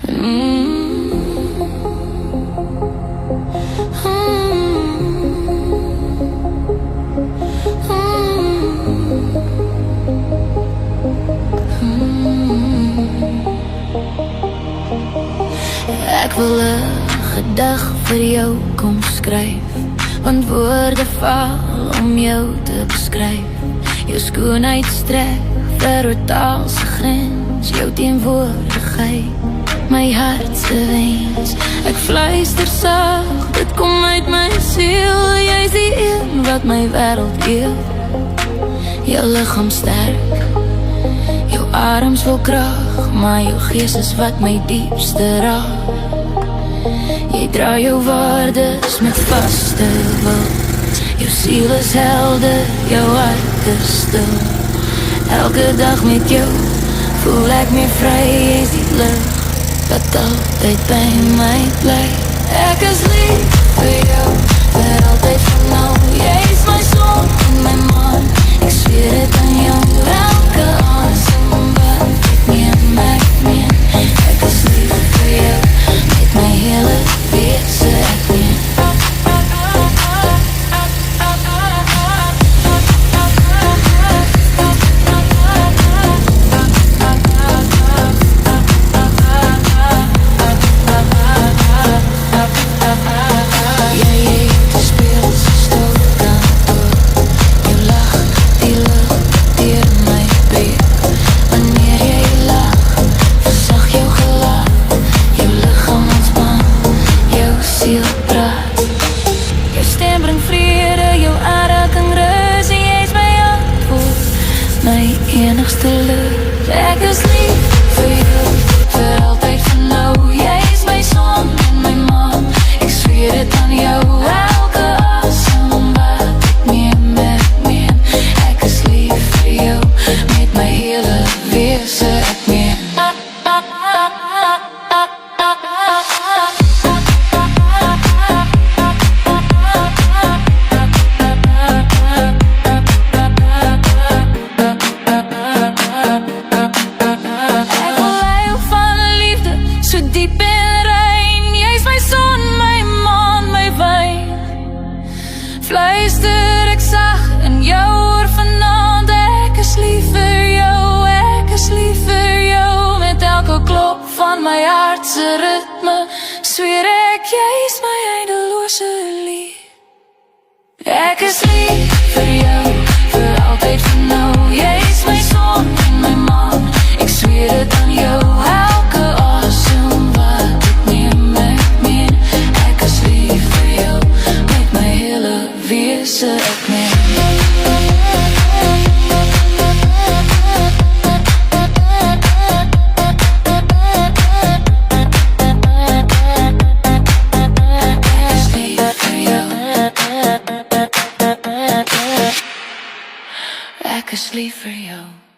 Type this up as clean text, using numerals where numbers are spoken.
Ek wil 'n gedig vir jou kom skryf, want woorde val om jou te beskryf. Jou skoonheid strek ver oor taal se grens, jou teenwoordigheid, my hart se wens. Ek fluister sag, dit kom uit my siel, jy is die een wat my wêreld eer. Jou liggaam sterk, jou arms vol krag, maar jou gees is wat my diepste raak. Jy dra jou waardes met vaste wil, jou siel is helder, jou hart is stil. Elke dag met jou voel ek meer vry, jy is die lig wat altyd by my bly. Ek is lief vir jou, vir altyd van nou. Jy is my son en my maan, ek zweer dit aan jou. Elke asem wat ek neem, ek meen. Ek is lief vir jou, met my hele wese ek meen. Enigste lus, ek is lief vir jou, vir altyd van nou. Jy is my son en my maan, ek zweer dit aan jou. Elke asem wat ek neem, ek meen. Ek is lief vir jou, met my hele wese ek meen. Fluister ek sag in jou oor vanaand. Ek is lief vir jou, ek is lief vir jou. Met elke klop van my hart se ritme zweer ek, jy is my eindelose lief. Ek is lief vir jou, vir altyd van nou. Jy is my son en my maan, ek zweer dit aan jou. Elke asem wat ek neem, ek meen. Ek is lief vir jou, met my hele wese ek meen. Ek is lief vir jou.